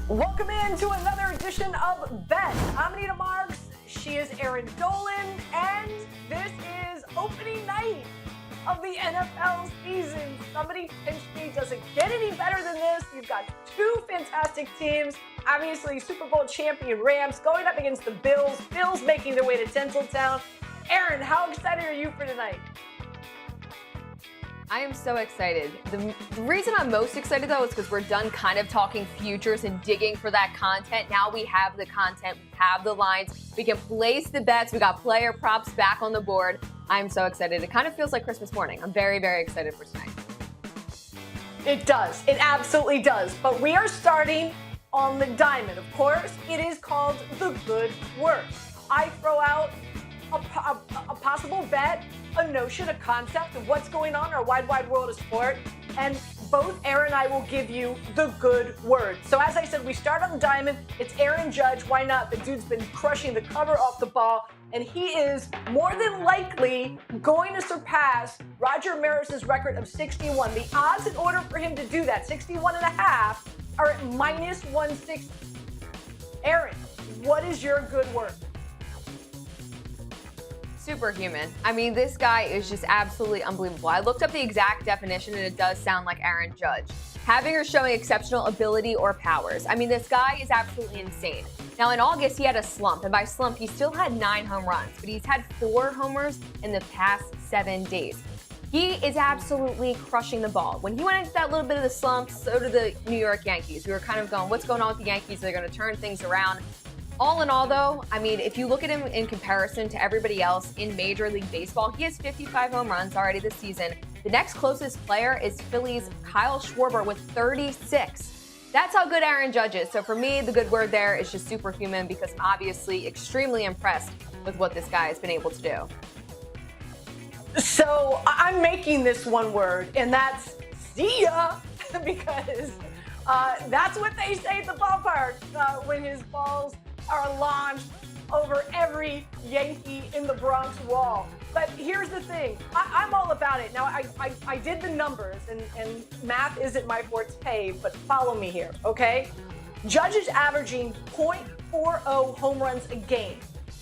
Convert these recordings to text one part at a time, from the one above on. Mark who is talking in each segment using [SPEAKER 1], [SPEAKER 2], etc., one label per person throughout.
[SPEAKER 1] Welcome in to another edition of Bet. I'm Anita. She is Erin Dolan, and this is opening night of the NFL season. Somebody pinch me. Does it get any better than this? You've got two fantastic teams. Obviously, Super Bowl champion Rams going up against the Bills. Bills making their way to Tinseltown. Erin, how excited are you for tonight?
[SPEAKER 2] I am so excited. The reason I'm most excited, though, is because we're done kind of talking futures and digging for that content. Now we have the content, we have the lines, we can place the bets, we got player props back on the board. I'm so excited. It kind of feels like Christmas morning. I'm very, very excited for tonight.
[SPEAKER 1] It does. It absolutely does. But we are starting on the diamond. Of course, it is called the good word. I throw out a possible bet, a notion, a concept of what's going on in our wide world of sport, and both Erin and I will give you the good word. So as I said, we start on the diamond. It's Aaron Judge. Why not? The dude's been crushing the cover off the ball, and he is more than likely going to surpass Roger Maris's record of 61. The odds in order for him to do that, 61 and a half, are at minus 160. Erin, what is your good word?
[SPEAKER 2] Superhuman. I mean, this guy is just absolutely unbelievable. I looked up the exact definition, and it does sound like Aaron Judge. Having or showing exceptional ability or powers. I mean, this guy is absolutely insane. Now, in August, he had a slump, and by slump, he still had 9 home runs, but he's had 4 homers in the past 7 days. He is absolutely crushing the ball. When he went into that little bit of the slump, so did the New York Yankees. We were kind of going, what's going on with the Yankees? They're going to turn things around. All in all, though, I mean, if you look at him in comparison to everybody else in Major League Baseball, he has 55 home runs already this season. The next closest player is Phillies' Kyle Schwarber with 36. That's how good Aaron Judge is. So for me, the good word there is just superhuman, because I'm obviously extremely impressed with what this guy has been able to do.
[SPEAKER 1] So I'm making this one word, and that's see ya, because that's what they say at the ballpark when his balls are launched over every Yankee in the Bronx wall. But here's the thing, I'm all about it. Now, I did the numbers, and math isn't my forte, but follow me here, okay? Judge is averaging .40 home runs a game,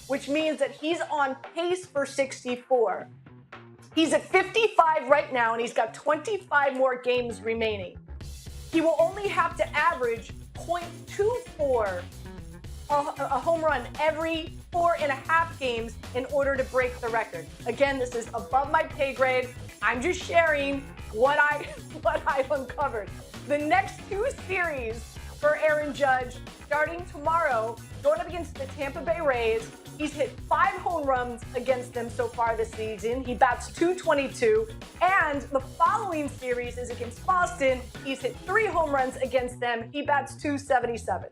[SPEAKER 1] which means that he's on pace for 64. He's at 55 right now, and he's got 25 more games remaining. He will only have to average .24 a home run every 4.5 games in order to break the record. Again, this is above my pay grade. I'm just sharing what I've uncovered. The next 2 series for Aaron Judge, starting tomorrow, going up against the Tampa Bay Rays. He's hit 5 home runs against them so far this season. He bats .222. And the following series is against Boston. He's hit 3 home runs against them. He bats .277.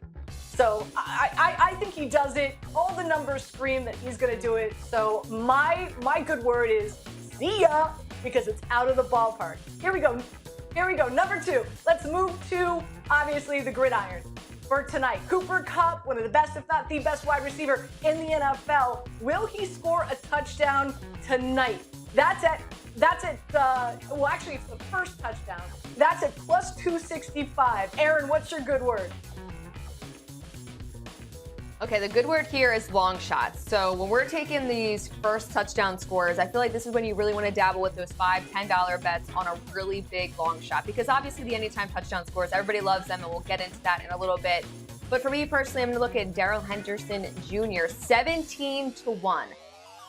[SPEAKER 1] So I think he does it. All the numbers scream that he's going to do it. So my good word is see ya, because it's out of the ballpark. Here we go. Number 2. Let's move to, obviously, the gridiron for tonight. Cooper Kupp, one of the best, if not the best wide receiver in the NFL. Will he score a touchdown tonight? That's at well, actually, it's the first touchdown. That's at plus 265. Erin, what's your good word?
[SPEAKER 2] Okay, the good word here is long shots. So when we're taking these first touchdown scores, I feel like this is when you really want to dabble with those $5, $10 bets on a really big long shot, because obviously the anytime touchdown scores, everybody loves them, and we'll get into that in a little bit. But for me personally, I'm going to look at Darrell Henderson Jr., 17-1.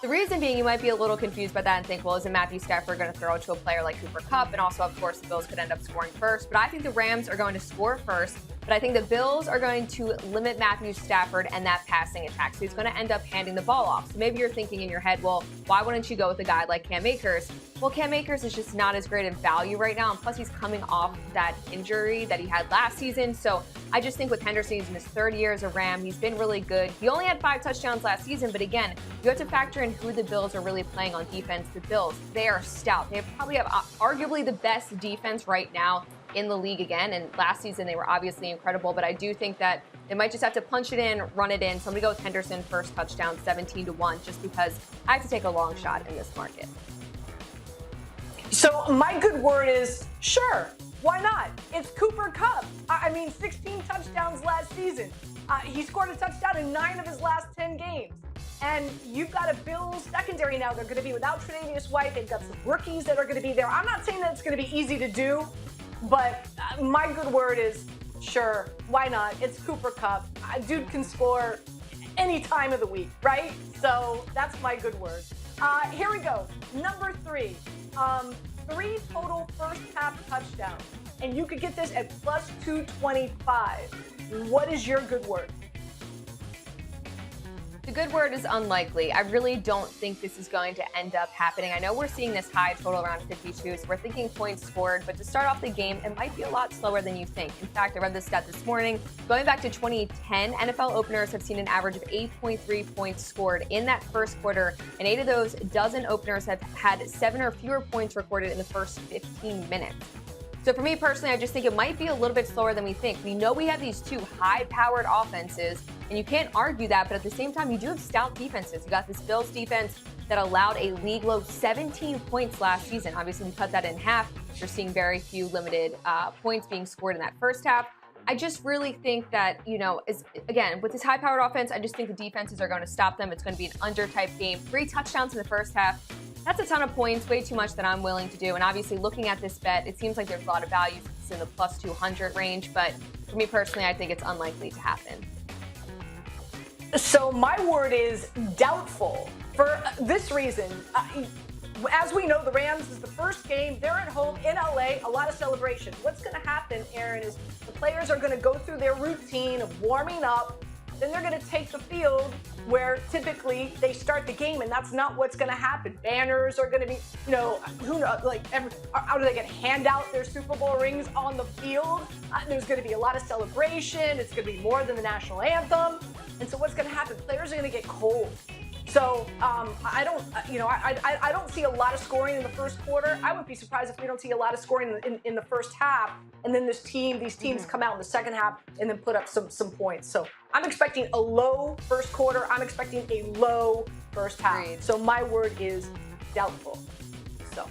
[SPEAKER 2] The reason being, you might be a little confused by that and think, well, isn't Matthew Stafford going to throw it to a player like Cooper Kupp? And also, of course, the Bills could end up scoring first. But I think the Rams are going to score first. But I think the Bills are going to limit Matthew Stafford and that passing attack. So he's going to end up handing the ball off. So maybe you're thinking in your head, well, why wouldn't you go with a guy like Cam Akers? Well, Cam Akers is just not as great in value right now. And plus, he's coming off that injury that he had last season. So I just think with Henderson, he's in his 3rd year as a Ram. He's been really good. He only had 5 touchdowns last season. But again, you have to factor in who the Bills are really playing on defense. The Bills, they are stout. They probably have arguably the best defense right now in the league again. And last season, they were obviously incredible. But I do think that they might just have to punch it in, run it in. So I'm going to go with Henderson first touchdown, 17-1, just because I have to take a long shot in this market.
[SPEAKER 1] So my good word is sure. Why not? It's Cooper Kupp. I mean, 16 touchdowns last season. He scored a touchdown in 9 of his last 10 games. And you've got a Bills secondary now. They're going to be without Tre'Davious White. They've got some rookies that are going to be there. I'm not saying that it's going to be easy to do, but my good word is, sure, why not? It's Cooper Kupp. Dude can score any time of the week, right? So that's my good word. Here we go. Number 3. 3 total first half touchdowns. And you could get this at plus 225. What is your good word?
[SPEAKER 2] The good word is unlikely. I really don't think this is going to end up happening. I know we're seeing this high total around 52, so we're thinking points scored, but to start off the game, it might be a lot slower than you think. In fact, I read this stat this morning. Going back to 2010, NFL openers have seen an average of 8.3 points scored in that first quarter, and 8 of those dozen openers have had 7 or fewer points recorded in the first 15 minutes. So for me personally, I just think it might be a little bit slower than we think. We know we have these 2 high-powered offenses, and you can't argue that, but at the same time, you do have stout defenses. You got this Bills defense that allowed a league-low 17 points last season. Obviously, we cut that in half. You're seeing very few limited points being scored in that first half. I just really think that, again, with this high-powered offense, I just think the defenses are going to stop them. It's going to be an under-type game. 3 touchdowns in the first half. That's a ton of points, way too much that I'm willing to do. And obviously, looking at this bet, it seems like there's a lot of value. It's in the plus 200 range, but for me personally, I think it's unlikely to happen.
[SPEAKER 1] So my word is doubtful for this reason. As we know, the Rams is the first game. They're at home in LA, a lot of celebration. What's going to happen, Erin, is the players are going to go through their routine of warming up. Then they're going to take the field where typically they start the game, and that's not what's going to happen. Banners are going to be, who knows, are they going to hand out their Super Bowl rings on the field? There's going to be a lot of celebration. It's going to be more than the national anthem. And so what's going to happen? Players are going to get cold. So I don't see a lot of scoring in the first quarter. I wouldn't be surprised if we don't see a lot of scoring in the first half, and then these teams come out in the second half and then put up some points. So I'm expecting a low first quarter. I'm expecting a low first half.
[SPEAKER 2] Agreed.
[SPEAKER 1] So my word is doubtful. So,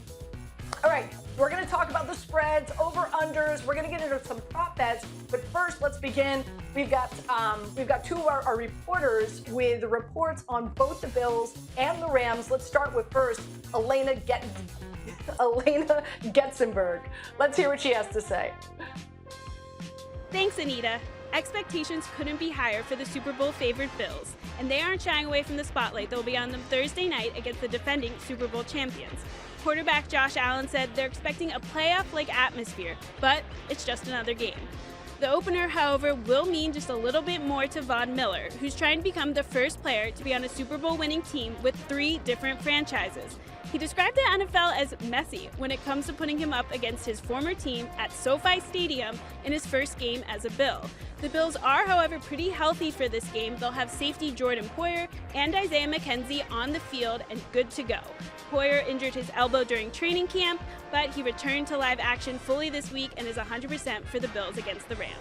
[SPEAKER 1] all right. We're going to talk about the spreads, over-unders. We're going to get into some prop bets. But first, let's begin. We've got 2 of our reporters with reports on both the Bills and the Rams. Let's start with first, Elena Getzenberg. Let's hear what she has to say.
[SPEAKER 3] Thanks, Anita. Expectations couldn't be higher for the Super Bowl favored Bills, and they aren't shying away from the spotlight that will be on them Thursday night against the defending Super Bowl champions. Quarterback Josh Allen said they're expecting a playoff-like atmosphere, but it's just another game. The opener, however, will mean just a little bit more to Von Miller, who's trying to become the first player to be on a Super Bowl winning team with 3 different franchises. He described the NFL as messy when it comes to putting him up against his former team at SoFi Stadium in his first game as a Bill. The Bills are, however, pretty healthy for this game. They'll have safety Jordan Poyer and Isaiah McKenzie on the field and good to go. Poyer injured his elbow during training camp, but he returned to live action fully this week and is 100% for the Bills against the Rams.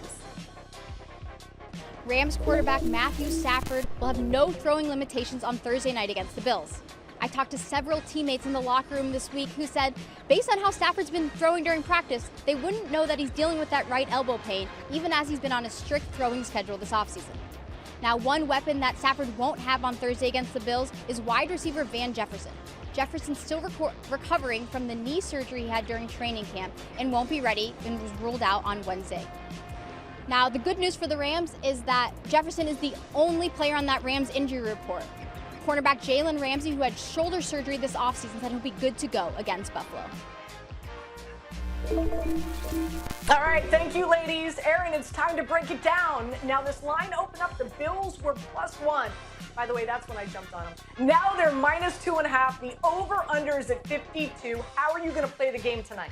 [SPEAKER 4] Rams quarterback Matthew Stafford will have no throwing limitations on Thursday night against the Bills. I talked to several teammates in the locker room this week who said, based on how Stafford's been throwing during practice, they wouldn't know that he's dealing with that right elbow pain, even as he's been on a strict throwing schedule this offseason. Now, one weapon that Stafford won't have on Thursday against the Bills is wide receiver Van Jefferson. Jefferson's still recovering from the knee surgery he had during training camp and won't be ready and was ruled out on Wednesday. Now, the good news for the Rams is that Jefferson is the only player on that Rams injury report. Cornerback Jalen Ramsey, who had shoulder surgery this offseason, said he'll be good to go against Buffalo.
[SPEAKER 1] All right, thank you, ladies. Erin, it's time to break it down. Now, this line opened up. The Bills were +1. By the way, that's when I jumped on them. Now they're -2.5. The over-under is at 52. How are you going to play the game tonight?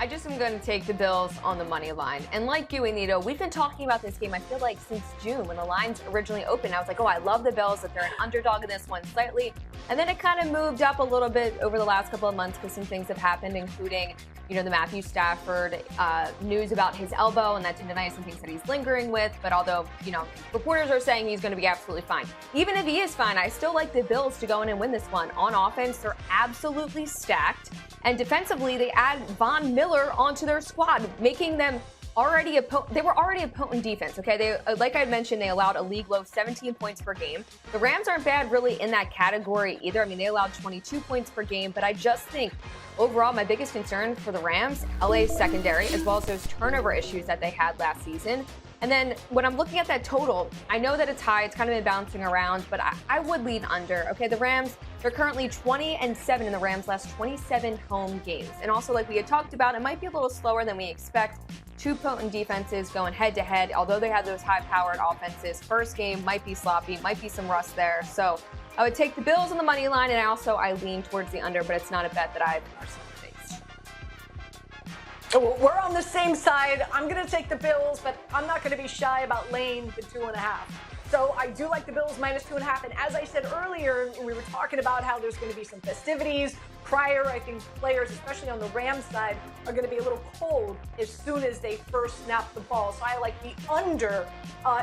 [SPEAKER 2] I just am going to take the Bills on the money line. And like you, Anita, we've been talking about this game, I feel like, since June when the lines originally opened. I was like, oh, I love the Bills, that they're an underdog in this one slightly. And then it kind of moved up a little bit over the last couple of months because some things have happened, including, the Matthew Stafford news about his elbow and that tendonitis and things that he's lingering with. But although, reporters are saying he's going to be absolutely fine. Even if he is fine, I still like the Bills to go in and win this one. On offense, they're absolutely stacked. And defensively, they add Von Miller onto their squad, making them they were already a potent defense, okay? They, like I mentioned, they allowed a league low 17 points per game. The Rams aren't bad really in that category either. I mean, they allowed 22 points per game, but I just think overall my biggest concern for the Rams, LA's secondary, as well as those turnover issues that they had last season. And then when I'm looking at that total, I know that it's high. It's kind of been bouncing around, but I would lean under. Okay, the Rams, they're currently 20-7 in the Rams' last 27 home games. And also, like we had talked about, it might be a little slower than we expect. Two potent defenses going head-to-head. Although they had those high-powered offenses, first game might be sloppy, might be some rust there. So I would take the Bills on the money line, and I lean towards the under, but it's not a bet that I've personally faced.
[SPEAKER 1] We're on the same side. I'm going to take the Bills, but I'm not going to be shy about laying the 2.5. So I do like the Bills minus 2.5. And as I said earlier, we were talking about how there's going to be some festivities prior. I think players, especially on the Rams side, are going to be a little cold as soon as they first snap the ball. So I like the under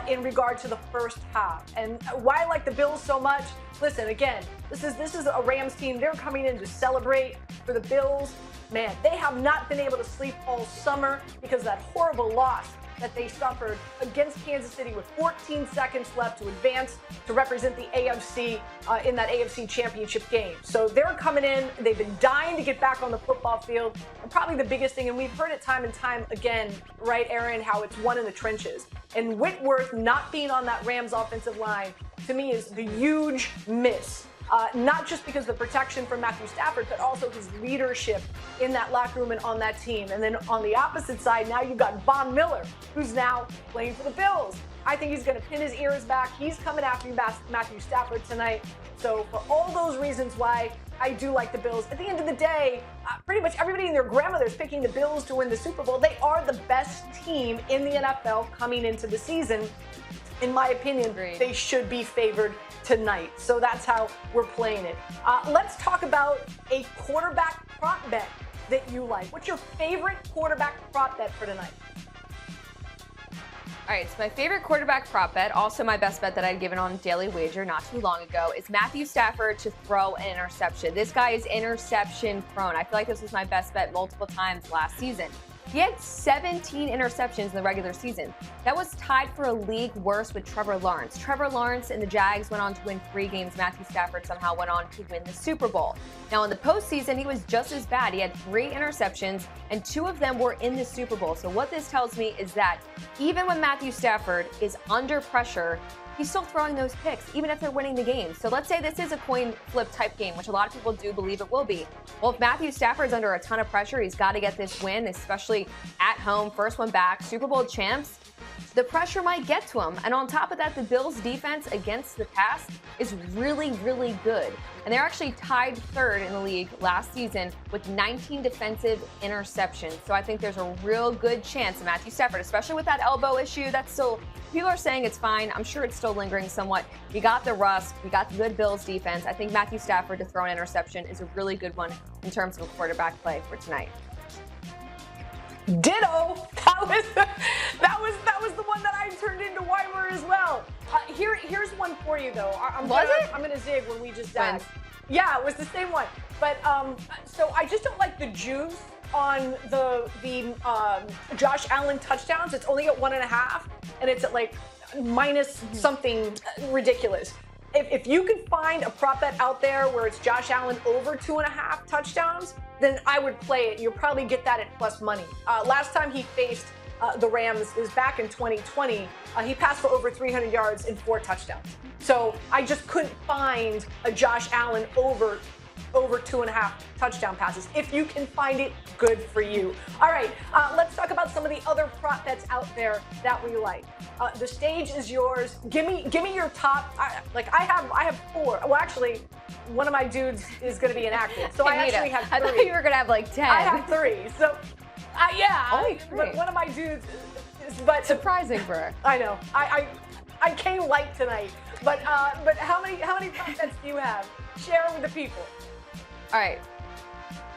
[SPEAKER 1] in regard to the first half. And why I like the Bills so much? Listen, again, this is a Rams team. They're coming in to celebrate. For the Bills, man, they have not been able to sleep all summer because of that horrible loss that they suffered against Kansas City with 14 seconds left to advance to represent the AFC in that AFC championship game. So they're coming in. They've been dying to get back on the football field. And probably the biggest thing, and we've heard it time and time again, right, Erin, how it's won in the trenches. And Whitworth not being on that Rams offensive line, to me, is the huge miss. Not just because of the protection from Matthew Stafford, but also his leadership in that locker room and on that team. And then on the opposite side, now you've got Von Miller, who's now playing for the Bills. I think he's going to pin his ears back. He's coming after Matthew Stafford tonight. So for all those reasons why I do like the Bills. At the end of the day, pretty much everybody and their grandmother is picking the Bills to win the Super Bowl. They are the best team in the NFL coming into the season. In my opinion, they should be favored tonight. So that's how we're playing it. Let's talk about a quarterback prop bet that you like. What's your favorite quarterback prop bet for tonight?
[SPEAKER 2] All right, so my favorite quarterback prop bet, also my best bet that I'd given on Daily Wager not too long ago, is Matthew Stafford to throw an interception. This guy is interception prone. I feel like this was my best bet multiple times last season. He had 17 interceptions in the regular season. That was tied for a league worst with Trevor Lawrence. Trevor Lawrence and the Jags went on to win 3 games. Matthew Stafford somehow went on to win the Super Bowl. Now, in the postseason, he was just as bad. He had 3 interceptions, and 2 of them were in the Super Bowl. So what this tells me is that even when Matthew Stafford is under pressure, he's still throwing those picks, even if they're winning the game. So let's say this is a coin flip type game, which a lot of people do believe it will be. Well, if Matthew Stafford's under a ton of pressure, he's got to get this win, especially at home, first one back, Super Bowl champs. The pressure might get to him. And on top of that, the Bills' defense against the pass is really, really good. And they're actually tied 3rd in the league last season with 19 defensive interceptions. So I think there's a real good chance of Matthew Stafford, especially with that elbow issue. That's still, people are saying it's fine. I'm sure it's still lingering somewhat. We got the rust. We got the good Bills defense. I think Matthew Stafford to throw an interception is a really good one in terms of a quarterback play for tonight.
[SPEAKER 1] Ditto. That was the one that I turned into Weimer as well. Here's one for you though. I'm gonna zig when we just zagged. Yeah, it was the same one. But so I just don't like the juice on the Josh Allen touchdowns. It's only at 1.5, and it's at like minus something ridiculous. If you could find a prop bet out there where it's Josh Allen over 2.5 touchdowns, then I would play it. You'll probably get that at plus money. Last time he faced the Rams is back in 2020. He passed for over 300 yards and 4 touchdowns. So I just couldn't find a Josh Allen over 2.5 touchdown passes. If you can find it, good for you. All right, let's talk about some of the other prop bets out there that we like. The stage is yours. Give me your top. I have 4. Well, actually, one of my dudes is going to be inactive, so Anita, I actually have 3.
[SPEAKER 2] I thought you were going to have like 10.
[SPEAKER 1] I have 3. So, yeah.
[SPEAKER 2] Only 3.
[SPEAKER 1] But one of my dudes is, but
[SPEAKER 2] surprising for her.
[SPEAKER 1] I know. I came light tonight. But how many prop bets do you have? Share with the people.
[SPEAKER 2] All right.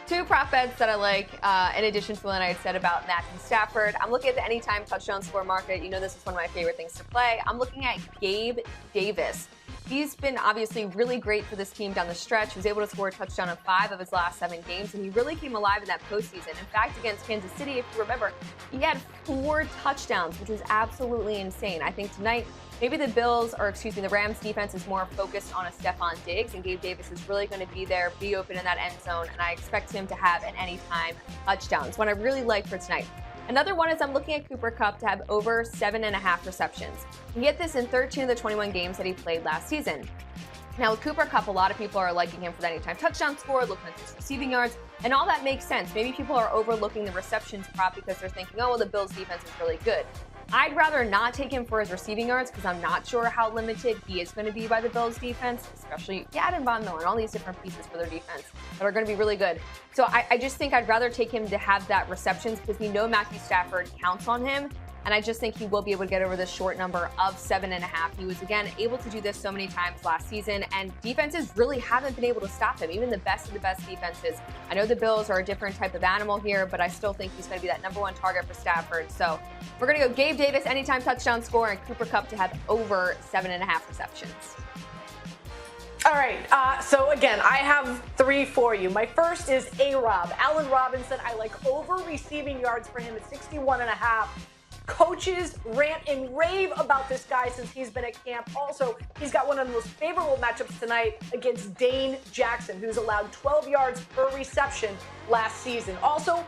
[SPEAKER 2] 2 prop bets that I like, in addition to what I had said about Matthew Stafford. I'm looking at the anytime touchdown score market. You know this is one of my favorite things to play. I'm looking at Gabe Davis. He's been obviously really great for this team down the stretch. He was able to score a touchdown in 5 of his last 7 games, and he really came alive in that postseason. In fact, against Kansas City, if you remember, he had 4 touchdowns, which was absolutely insane. I think tonight, maybe the Rams defense is more focused on a Stephon Diggs, and Gabe Davis is really going to be there, be open in that end zone, and I expect him to have an anytime touchdown. It's one I really like for tonight. Another one is I'm looking at Cooper Kupp to have over 7.5 receptions. You get this in 13 of the 21 games that he played last season. Now with Cooper Kupp, a lot of people are liking him for the anytime touchdown score, looking at his receiving yards, and all that makes sense. Maybe people are overlooking the receptions prop because they're thinking, oh, well, the Bills defense is really good. I'd rather not take him for his receiving yards because I'm not sure how limited he is going to be by the Bills defense, especially Gadden Von Miller and all these different pieces for their defense that are going to be really good. So I just think I'd rather take him to have that receptions because we know Matthew Stafford counts on him. And I just think he will be able to get over this short number of 7.5. He was, again, able to do this so many times last season, and defenses really haven't been able to stop him, even the best of the best defenses. I know the Bills are a different type of animal here, but I still think he's going to be that #1 target for Stafford. So we're going to go Gabe Davis, anytime touchdown score, and Cooper Kupp to have over 7.5 receptions.
[SPEAKER 1] All right, so again, I have 3 for you. My first is A-Rob. Allen Robinson, I like over receiving yards for him at 61.5. Coaches rant and rave about this guy since he's been at camp. Also, he's got one of the most favorable matchups tonight against Dane Jackson, who's allowed 12 yards per reception last season. Also,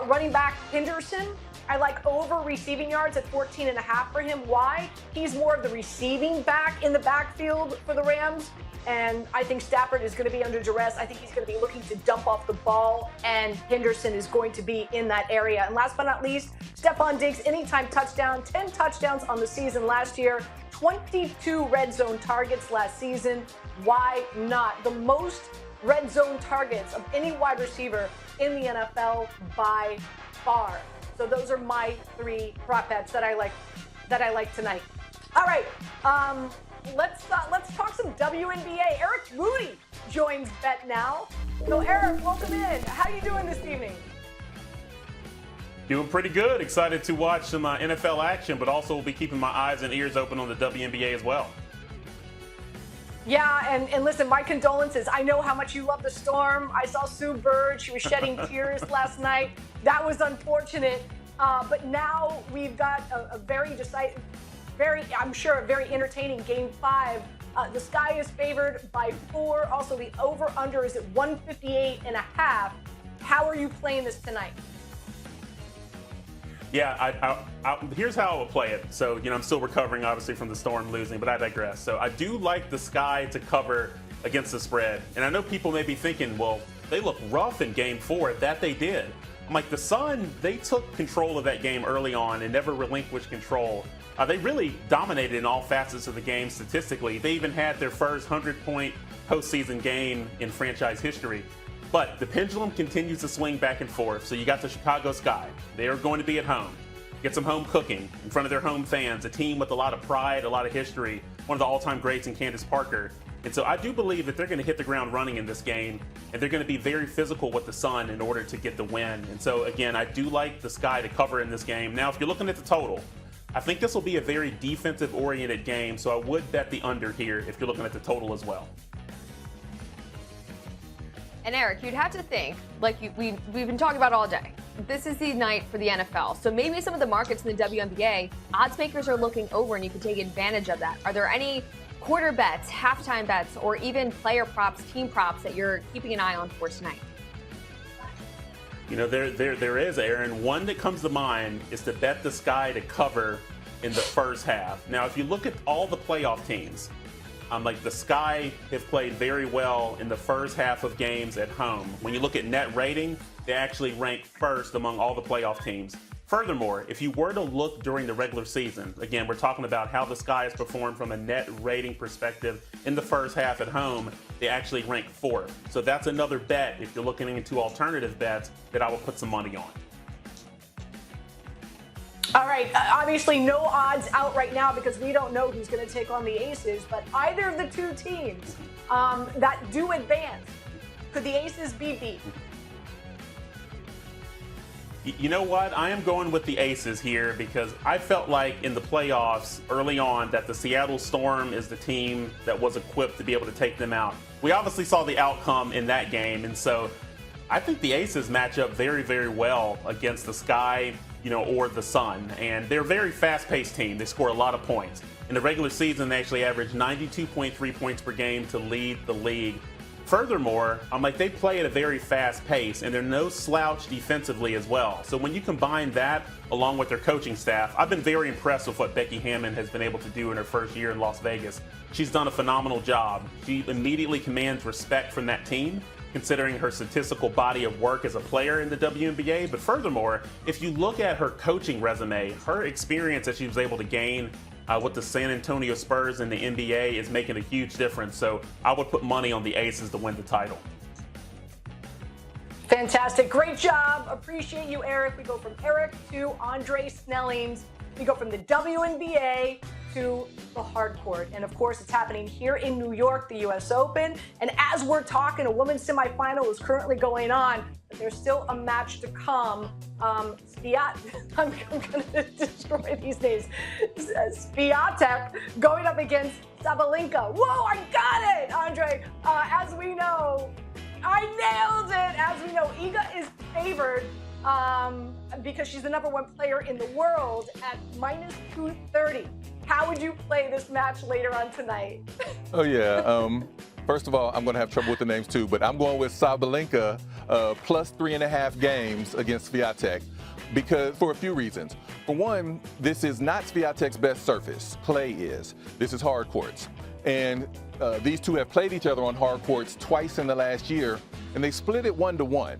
[SPEAKER 1] running back Henderson, I like over receiving yards at 14.5 for him. Why? He's more of the receiving back in the backfield for the Rams. And I think Stafford is going to be under duress. I think he's going to be looking to dump off the ball, and Henderson is going to be in that area. And last but not least, Stephon Diggs, anytime touchdown, 10 touchdowns on the season last year, 22 red zone targets last season. Why not? The most red zone targets of any wide receiver in the NFL by far. So those are my 3 prop bets that I like tonight. All right. Let's talk some WNBA. Eric Moody joins Bet Now. So Eric, welcome in. How you doing this evening?
[SPEAKER 5] Doing pretty good. Excited to watch some NFL action, but also will be keeping my eyes and ears open on the WNBA as well.
[SPEAKER 1] Yeah, and listen, my condolences. I know how much you love the Storm. I saw Sue Bird. She was shedding tears last night. That was unfortunate. But now we've got a very decisive, I'm sure, a very entertaining Game 5. The Sky is favored by 4. Also, the over-under is at 158.5. How are you playing this tonight?
[SPEAKER 5] Yeah, here's how I will play it. So, I'm still recovering, obviously, from the Storm losing, but I digress. So I do like the Sky to cover against the spread. And I know people may be thinking, well, they look rough in Game 4. That they did. I'm like, the Sun, they took control of that game early on and never relinquished control. They really dominated in all facets of the game statistically. They even had their first 100-point postseason game in franchise history. But the pendulum continues to swing back and forth. So you got the Chicago Sky. They are going to be at home. Get some home cooking in front of their home fans, a team with a lot of pride, a lot of history, one of the all-time greats in Candace Parker. And so I do believe that they're going to hit the ground running in this game, and they're going to be very physical with the Sun in order to get the win. And so, again, I do like the Sky to cover in this game. Now, if you're looking at the total, I think this will be a very defensive-oriented game, so I would bet the under here if you're looking at the total as well.
[SPEAKER 2] And Eric, you'd have to think, like we've been talking about all day, this is the night for the NFL. So maybe some of the markets in the WNBA, odds makers are looking over and you can take advantage of that. Are there any quarter bets, halftime bets, or even player props, team props that you're keeping an eye on for tonight?
[SPEAKER 5] There is, Erin. One that comes to mind is to bet the Sky to cover in the first half. Now, if you look at all the playoff teams, like the Sky have played very well in the first half of games at home. When you look at net rating, they actually rank first among all the playoff teams. Furthermore, if you were to look during the regular season, again, we're talking about how the Sky has performed from a net rating perspective in the first half at home, they actually rank 4th. So that's another bet, if you're looking into alternative bets, that I will put some money on.
[SPEAKER 1] All right, obviously no odds out right now because we don't know who's going to take on the Aces, but either of the two teams that do advance, could the Aces be beat?
[SPEAKER 5] You know what? I am going with the Aces here because I felt like in the playoffs early on that the Seattle Storm is the team that was equipped to be able to take them out. We obviously saw the outcome in that game, and so I think the Aces match up very, very well against the Sky, or the Sun. And they're a very fast-paced team. They score a lot of points. In the regular season, they actually average 92.3 points per game to lead the league. Furthermore, they play at a very fast pace, and they're no slouch defensively as well. So when you combine that along with their coaching staff, I've been very impressed with what Becky Hammon has been able to do in her first year in Las Vegas. She's done a phenomenal job. She immediately commands respect from that team, considering her statistical body of work as a player in the WNBA. But furthermore, if you look at her coaching resume, her experience that she was able to gain with the San Antonio Spurs in the NBA is making a huge difference. So I would put money on the Aces to win the title.
[SPEAKER 1] Fantastic. Great job. Appreciate you, Eric. We go from Eric to Dre Snellings. We go from the WNBA to the hard court. And of course, it's happening here in New York, the US Open. And as we're talking, a women's semifinal is currently going on, but there's still a match to come. I'm going to destroy these names. Swiatek going up against Sabalenka. Whoa, I got it, Andre. As we know, I nailed it. As we know, Iga is favored because she's the #1 player in the world at minus 230. How would you play this match later on tonight?
[SPEAKER 6] Oh, yeah. First of all, I'm going to have trouble with the names, too, but I'm going with Sabalenka plus 3.5 games against Swiatek because for a few reasons. For one, this is not Swiatek's best surface. Clay is. This is hard courts. And these two have played each other on hard courts twice in the last year, and they split it 1-1.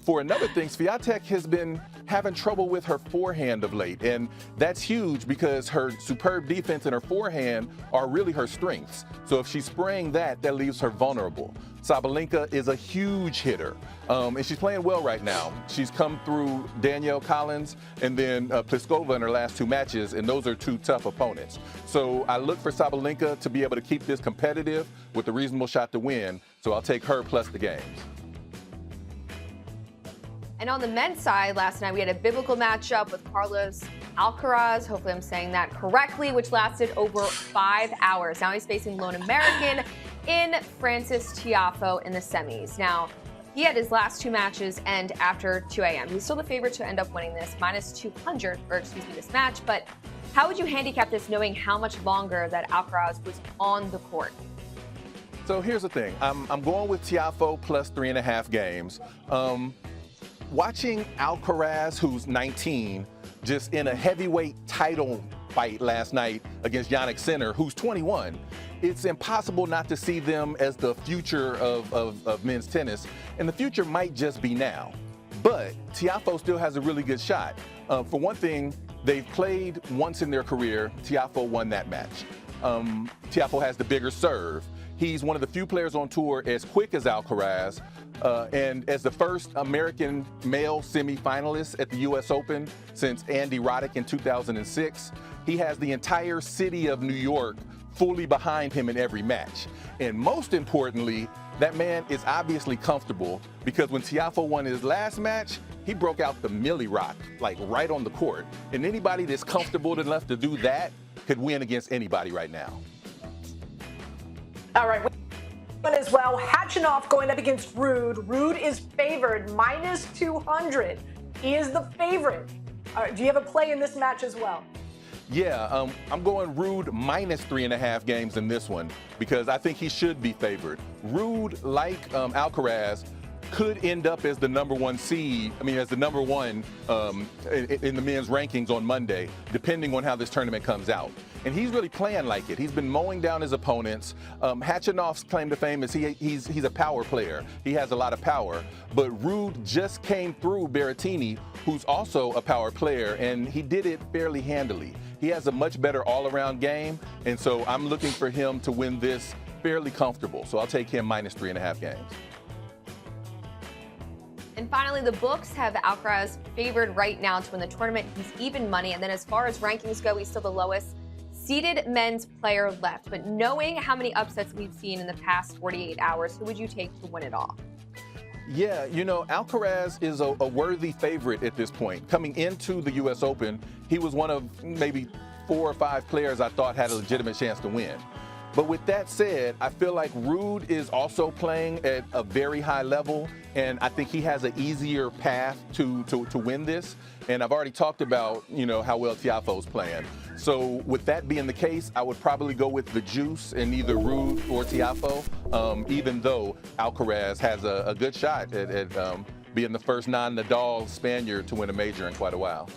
[SPEAKER 6] For another thing, Swiatek has been having trouble with her forehand of late, and that's huge because her superb defense and her forehand are really her strengths. So if she's spraying that leaves her vulnerable. Sabalenka is a huge hitter, and she's playing well right now. She's come through Danielle Collins and then Pliskova in her last two matches, and those are two tough opponents. So I look for Sabalenka to be able to keep this competitive with a reasonable shot to win, so I'll take her plus the games.
[SPEAKER 2] And on the men's side, last night we had a biblical matchup with Carlos Alcaraz, hopefully I'm saying that correctly, which lasted over 5 hours. Now he's facing lone American in Francis Tiafoe in the semis. Now, he had his last two matches end after 2 a.m. He's still the favorite to end up winning this, minus 200, this match. But how would you handicap this knowing how much longer that Alcaraz was on the court?
[SPEAKER 6] So here's the thing. I'm going with Tiafoe plus 3.5 games. Watching Alcaraz, who's 19, just in a heavyweight title fight last night against Jannik Sinner, who's 21, it's impossible not to see them as the future of men's tennis, and the future might just be now. But Tiafoe still has a really good shot. For one thing, they've played once in their career. Tiafoe won that match. Tiafoe has the bigger serve. He's one of the few players on tour as quick as Alcaraz, and as the first American male semifinalist at the US Open since Andy Roddick in 2006, he has the entire city of New York fully behind him in every match. And most importantly, that man is obviously comfortable because when Tiafoe won his last match, he broke out the Millie Rock, like right on the court. And anybody that's comfortable enough to do that could win against anybody right now.
[SPEAKER 1] All right, as well, Hatchinoff going up against Ruud. Ruud is favored, minus 200. He is the favorite. Do you have a play in this match as well?
[SPEAKER 6] Yeah, I'm going Ruud minus 3.5 games in this one because I think he should be favored. Ruud, like Alcaraz, could end up as the #1 seed, as the #1 in the men's rankings on Monday, depending on how this tournament comes out. And he's really playing like it. He's been mowing down his opponents. Hatchinoff's claim to fame is he's a power player. He has a lot of power. But Ruud just came through Berrettini, who's also a power player, and he did it fairly handily. He has a much better all-around game, and so I'm looking for him to win this fairly comfortable. So I'll take him minus 3.5 games.
[SPEAKER 2] And finally, the books have Alcaraz favored right now to win the tournament. He's even money. And then as far as rankings go, he's still the lowest seeded men's player left. But knowing how many upsets we've seen in the past 48 hours, who would you take to win it all?
[SPEAKER 6] Yeah, Alcaraz is a worthy favorite at this point. Coming into the U.S. Open, he was one of maybe 4 or 5 players I thought had a legitimate chance to win. But with that said, I feel like Ruud is also playing at a very high level, and I think he has an easier path to win this. And I've already talked about, how well Tiafoe's playing. So with that being the case, I would probably go with the juice in either Ruud or Tiafoe, even though Alcaraz has a good shot at being the first non-Nadal Spaniard to win a major in quite a while.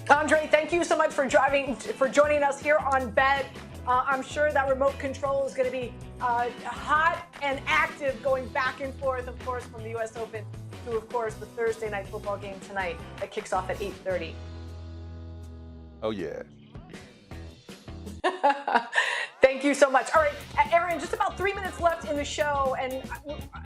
[SPEAKER 1] Andre, thank you so much for joining us here on Bet. I'm sure that remote control is going to be hot and active going back and forth, of course, from the U.S. Open to, of course, the Thursday night football game tonight that kicks off at 8:30.
[SPEAKER 6] Oh, yeah.
[SPEAKER 1] Thank you so much. All right, Erin, just about 3 minutes left in the show, and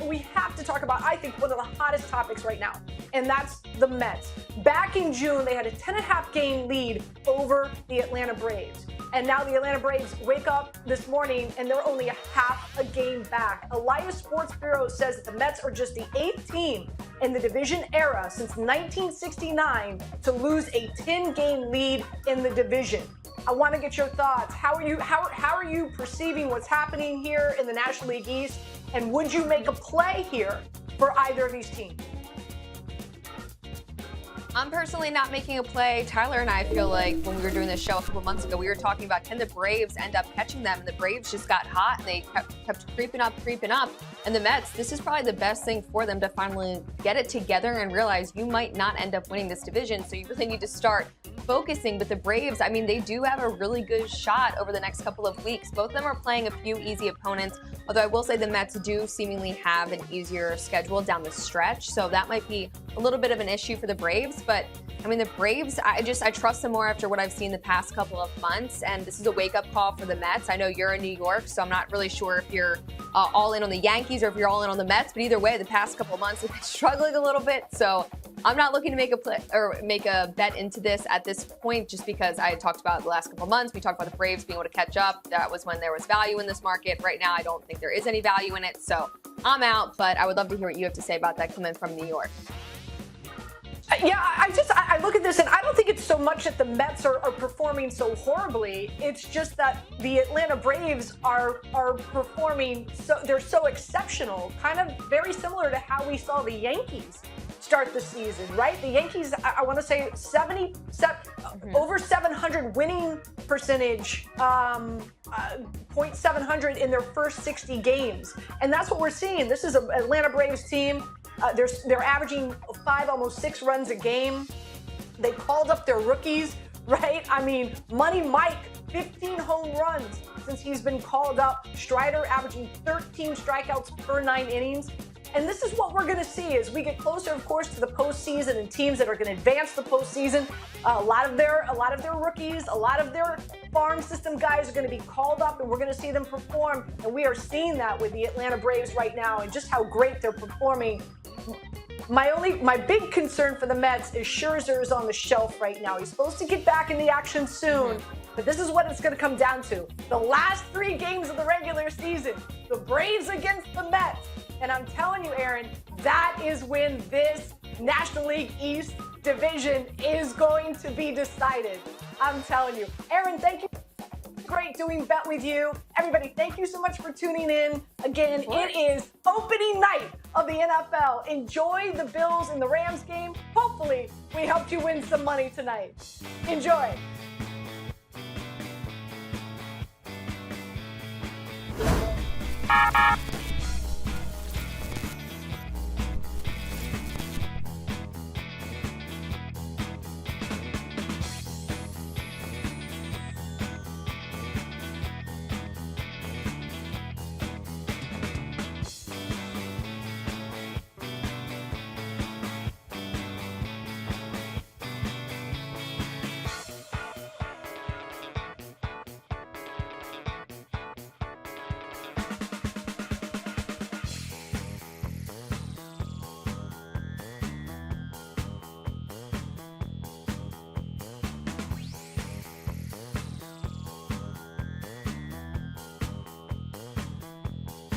[SPEAKER 1] we have to talk about, I think, one of the hottest topics right now, and that's the Mets. Back in June, they had a 10.5 game lead over the Atlanta Braves. And now the Atlanta Braves wake up this morning and they're only a half a game back. Elias Sports Bureau says that the Mets are just the 8th team in the division era since 1969 to lose a 10-game lead in the division. I want to get your thoughts. How are you perceiving what's happening here in the National League East? And would you make a play here for either of these teams?
[SPEAKER 2] I'm personally not making a play. Tyler and I feel like when we were doing this show a couple months ago, we were talking about can the Braves end up catching them? And the Braves just got hot and they kept creeping up. And the Mets, this is probably the best thing for them to finally get it together and realize you might not end up winning this division. So you really need to start focusing. But the Braves, I mean, they do have a really good shot over the next couple of weeks. Both of them are playing a few easy opponents, although I will say the Mets do seemingly have an easier schedule down the stretch. So that might be a little bit of an issue for the Braves. But I mean, the Braves, I trust them more after what I've seen the past couple of months. And this is a wake-up call for the Mets. I know you're in New York, so I'm not really sure if you're all in on the Yankees or if you're all in on the Mets. But either way, the past couple of months have been struggling a little bit. So I'm not looking to make a play or make a bet into this at this point, just because I had talked about the last couple of months. We talked about the Braves being able to catch up. That was when there was value in this market. Right now, I don't think there is any value in it. So I'm out, but I would love to hear what you have to say about that coming from New York.
[SPEAKER 1] Yeah, I look at this and I don't think it's so much that the Mets are performing so horribly. It's just that the Atlanta Braves are performing they're so exceptional, kind of very similar to how we saw the Yankees start the season, right? The Yankees, I want to say over 700 winning percentage, .700 in their first 60 games. And that's what we're seeing. This is an Atlanta Braves team. They're averaging 5, almost 6 runs a game. They called up their rookies, right? I mean, Money Mike, 15 home runs since he's been called up. Strider averaging 13 strikeouts per 9 innings. And this is what we're going to see as we get closer, of course, to the postseason and teams that are going to advance the postseason. A lot of their rookies, a lot of their farm system guys are going to be called up, and we're going to see them perform. And we are seeing that with the Atlanta Braves right now, and just how great they're performing. My big concern for the Mets is Scherzer is on the shelf right now. He's supposed to get back in the action soon, but this is what it's going to come down to. The last 3 games of the regular season, the Braves against the Mets. And I'm telling you, Erin, that is when this National League East division is going to be decided. I'm telling you. Erin, thank you. Great doing Bet with you. Everybody, thank you so much for tuning in. Again, it is opening night of the NFL. Enjoy the Bills and the Rams game. Hopefully, we helped you win some money tonight. Enjoy.